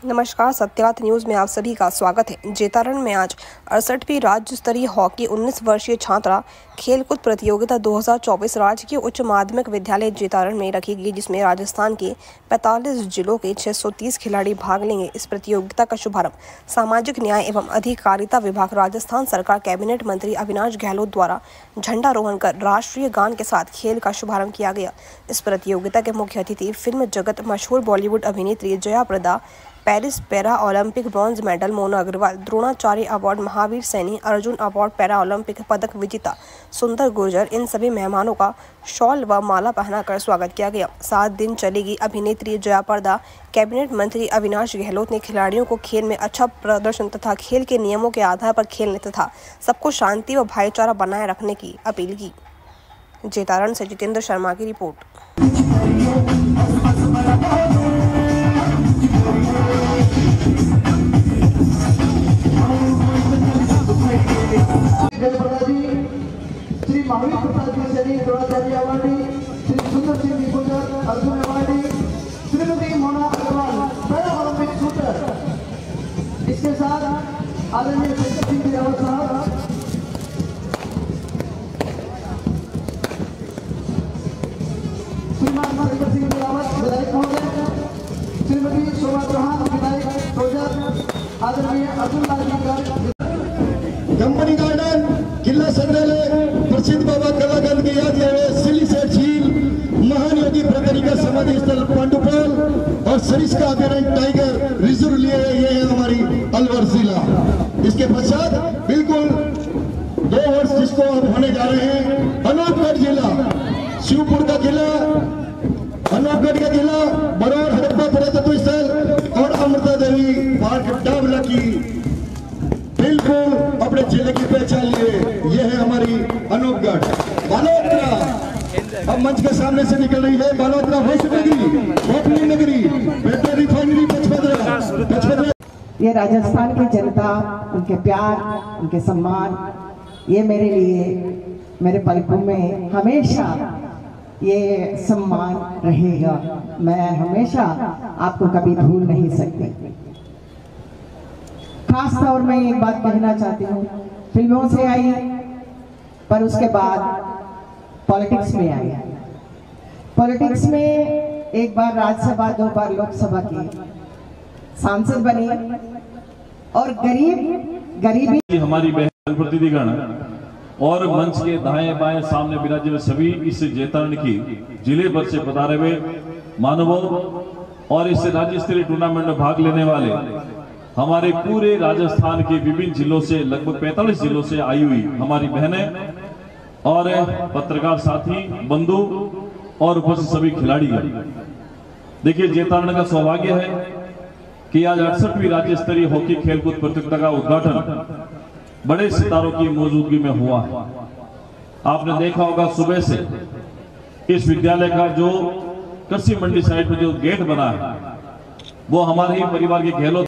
नमस्कार, सत्यात न्यूज में आप सभी का स्वागत है। जेतारण में आज 68वीं राज्य स्तरीय हॉकी 19 वर्षीय छात्रा खेलकूद प्रतियोगिता 2024 राजकीय उच्च माध्यमिक विद्यालय जेतारण में रखी गई, जिसमें राजस्थान के 45 जिलों के 630 खिलाड़ी भाग लेंगे। इस प्रतियोगिता का शुभारंभ सामाजिक न्याय एवं अधिकारिता विभाग, राजस्थान सरकार, कैबिनेट मंत्री अविनाश गहलोत द्वारा झंडारोहण कर राष्ट्रीय गान के साथ खेल का शुभारंभ किया गया। इस प्रतियोगिता के मुख्य अतिथि फिल्म जगत मशहूर बॉलीवुड अभिनेत्री Jaya Prada, Paris para Olympic bronze medal Mona Agarwal, Dronacharya award Mahavir Saini, Arjun award para Olympic पदक विजेता सुंदर गुर्जर, इन सभी मेहमानों का शॉल व माला पहनाकर स्वागत किया गया। 7 दिन चलेगी अभिनेत्री जया प्रदा। कैबिनेट मंत्री अविनाश गहलोत ने खिलाड़ियों को खेल में अच्छा प्रदर्शन तथा खेल के नियमों के आधार पर खेलने तथा सबको शांति व भाईचारा बनाए रखने की अपील की। जेतारण से जितेंद्र शर्मा की report. Shri Mahavir Prasad ji Saini Dronacharya awardee, Shri Sundar Singh Gurjar Arjun awardee, Shrimati Mona Agrawal para Olympic shooter. इसके साथ आदरणीय शंकर सिंह रावत साहब, श्रीमान शंकर सिंह रावत विधायक महोदय, श्रीमती शोभा चौहान विधायक प्रोजर, आदरणीय अर्जुन लाल जी कंपनी गार्डन, किला संग्रहालय, प्रसिद्ध बाबा कलाकंद की याद यावे, सिली सेठ झील, महान योगी प्रगति का समाधि स्थल पांडुपाल और सरिस्का अभयारण्य टाइगर रिजर्व लिए ये है हमारी अलवर जिला। इसके पश्चात बिल्कुल 2 वर्ष जिसको अब होने जा रहे हैं अनूपगढ़ जिला, शिवपुर का किला, अनूपगढ़ का किला, बरौर हड़प्पा पुरातत्व स्थल और अमृता देवी पार्क डाबला की बिल्कुल अपने जिले की पहचान लिए। यह है हमारी अनूपगढ़। बालोतरा अब मंच के सामने से निकल रही है। बालोतरा भोसड़ी नगरी, पेट्रोल रिफाइनरी पचपदरा। ये राजस्थान की जनता, उनके प्यार, उनके सम्मान, ये मेरे लिए मेरे पलकों में हमेशा ये सम्मान रहेगा। मैं हमेशा आपको कभी भूल नहीं सकती। खास तौर में एक बात कहना चाहती हूँ, फिल्मों से आई पर उसके बाद पॉलिटिक्स में आई। पॉलिटिक्स में एक बार राज्यसभा, 2 बार लोकसभा की सांसद बनी और गरीबी हमारी बहन प्रतिनिधिगण और मंच के दाएं बाएं सामने विराजे हुए सभी इस जेतारण की जिले भर से पधारे हुए मानवों और इस राज्य स्तरीय टूर्नामेंट में भाग लेने वाले हमारे पूरे राजस्थान के विभिन्न जिलों से, लगभग 45 जिलों से आई हुई हमारी बहनें और पत्रकार साथी, बंधु और उपस्थित सभी खिलाड़ी। देखिए, जेतारण का सौभाग्य है कि आज 68वीं राज्य स्तरीय हॉकी खेलकूद प्रतियोगिता का उद्घाटन बड़े सितारों की मौजूदगी में हुआ है। आपने देखा होगा सुबह से इस विद्यालय का जो कृषि मंडी साइड में जो गेट बना है वो हमारे ही परिवार के गहलोत